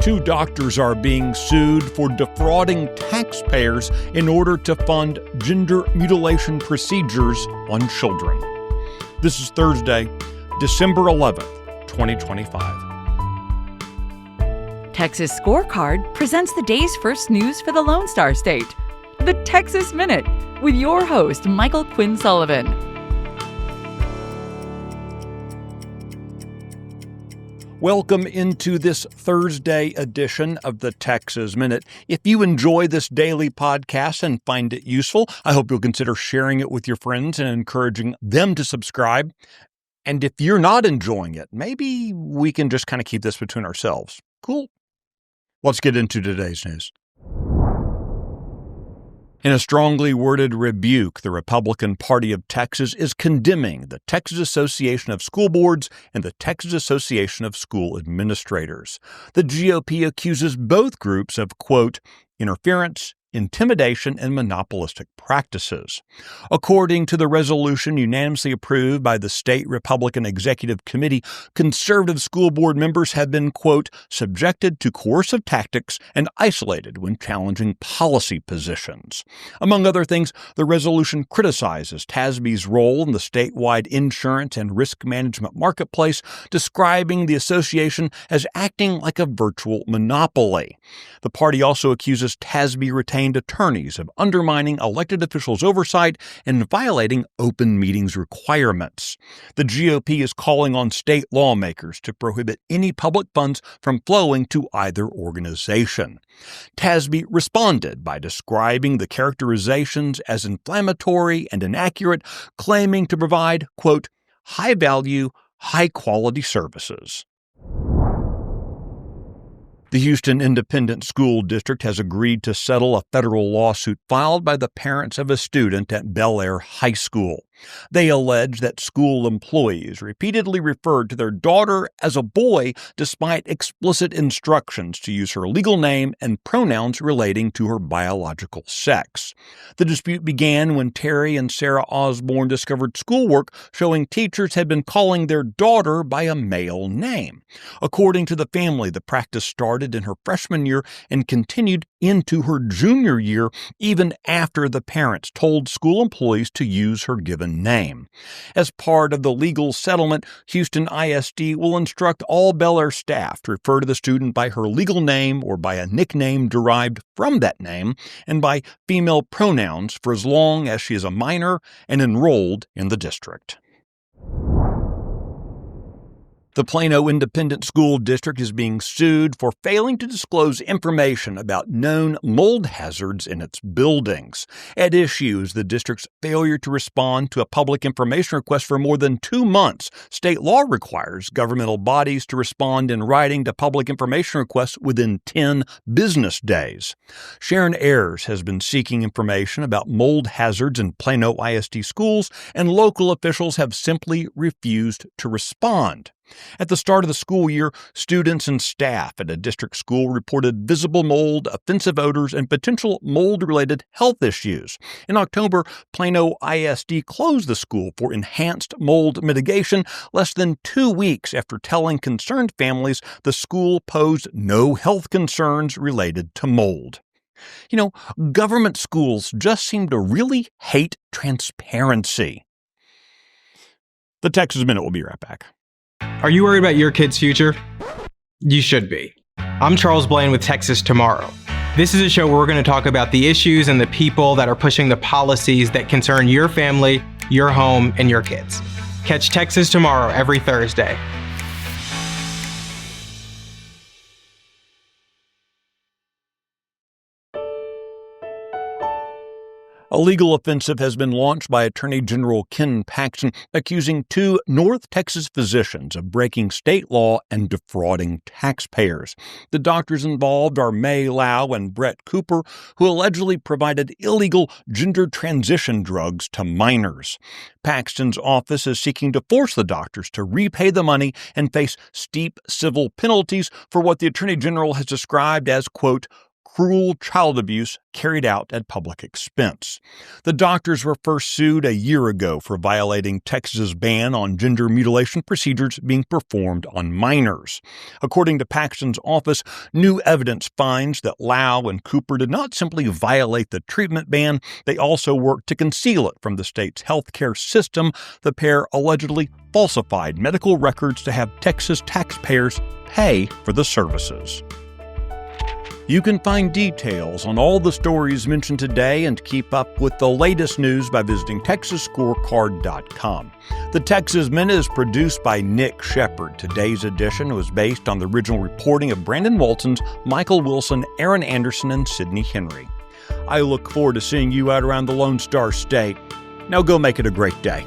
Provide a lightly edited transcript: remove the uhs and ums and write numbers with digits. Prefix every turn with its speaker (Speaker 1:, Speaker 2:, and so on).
Speaker 1: Two doctors are being sued for defrauding taxpayers in order to fund gender mutilation procedures on children. This is Thursday, December 11th, 2025.
Speaker 2: Texas Scorecard presents the day's first news for the Lone Star State. The Texas Minute, with your host, Michael Quinn Sullivan.
Speaker 1: Welcome into this Thursday edition of the Texas Minute. If you enjoy this daily podcast and find it useful, I hope you'll consider sharing it with your friends and encouraging them to subscribe. And if you're not enjoying it, maybe we can just kind of keep this between ourselves. Cool. Let's get into today's news. In a strongly worded rebuke, the Republican Party of Texas is condemning the Texas Association of School Boards and the Texas Association of School Administrators. The GOP accuses both groups of, quote, interference, intimidation, and monopolistic practices. According to the resolution unanimously approved by the State Republican Executive Committee, conservative school board members have been, quote, subjected to coercive tactics and isolated when challenging policy positions. Among other things, the resolution criticizes TASB's role in the statewide insurance and risk management marketplace, describing the association as acting like a virtual monopoly. The party also accuses TASB retained attorneys of undermining elected officials' oversight and violating open meetings requirements. The GOP is calling on state lawmakers to prohibit any public funds from flowing to either organization. TASB responded by describing the characterizations as inflammatory and inaccurate, claiming to provide, quote, high-value, high-quality services. The Houston Independent School District has agreed to settle a federal lawsuit filed by the parents of a student at Bel Air High School. They allege that school employees repeatedly referred to their daughter as a boy despite explicit instructions to use her legal name and pronouns relating to her biological sex. The dispute began when Terry and Sarah Osborne discovered schoolwork showing teachers had been calling their daughter by a male name. According to the family, the practice started in her freshman year and continued into her junior year, even after the parents told school employees to use her given name. As part of the legal settlement, Houston ISD will instruct all Bel Air staff to refer to the student by her legal name or by a nickname derived from that name, and by female pronouns for as long as she is a minor and enrolled in the district. The Plano Independent School District is being sued for failing to disclose information about known mold hazards in its buildings. At issue is the district's failure to respond to a public information request for more than 2 months. State law requires governmental bodies to respond in writing to public information requests within 10 business days. Sharon Ayers has been seeking information about mold hazards in Plano ISD schools, and local officials have simply refused to respond. At the start of the school year, students and staff at a district school reported visible mold, offensive odors, and potential mold-related health issues. In October, Plano ISD closed the school for enhanced mold mitigation less than 2 weeks after telling concerned families the school posed no health concerns related to mold. You know, government schools just seem to really hate transparency. The Texas Minute will be right back.
Speaker 3: Are you worried about your kid's future? You should be. I'm Charles Blaine with Texas Tomorrow. This is a show where we're going to talk about the issues and the people that are pushing the policies that concern your family, your home, and your kids. Catch Texas Tomorrow every Thursday.
Speaker 1: A legal offensive has been launched by Attorney General Ken Paxton, accusing 2 North Texas physicians of breaking state law and defrauding taxpayers. The doctors involved are May Lau and Brett Cooper, who allegedly provided illegal gender transition drugs to minors. Paxton's office is seeking to force the doctors to repay the money and face steep civil penalties for what the Attorney General has described as, quote, cruel child abuse carried out at public expense. The doctors were first sued a year ago for violating Texas's ban on gender mutilation procedures being performed on minors. According to Paxton's office, new evidence finds that Lau and Cooper did not simply violate the treatment ban, they also worked to conceal it from the state's healthcare system. The pair allegedly falsified medical records to have Texas taxpayers pay for the services. You can find details on all the stories mentioned today and keep up with the latest news by visiting TexasScorecard.com. The Texas Minute is produced by Nick Shepard. Today's edition was based on the original reporting of Brandon Waltons, Michael Wilson, Aaron Anderson, and Sidney Henry. I look forward to seeing you out around the Lone Star State. Now go make it a great day.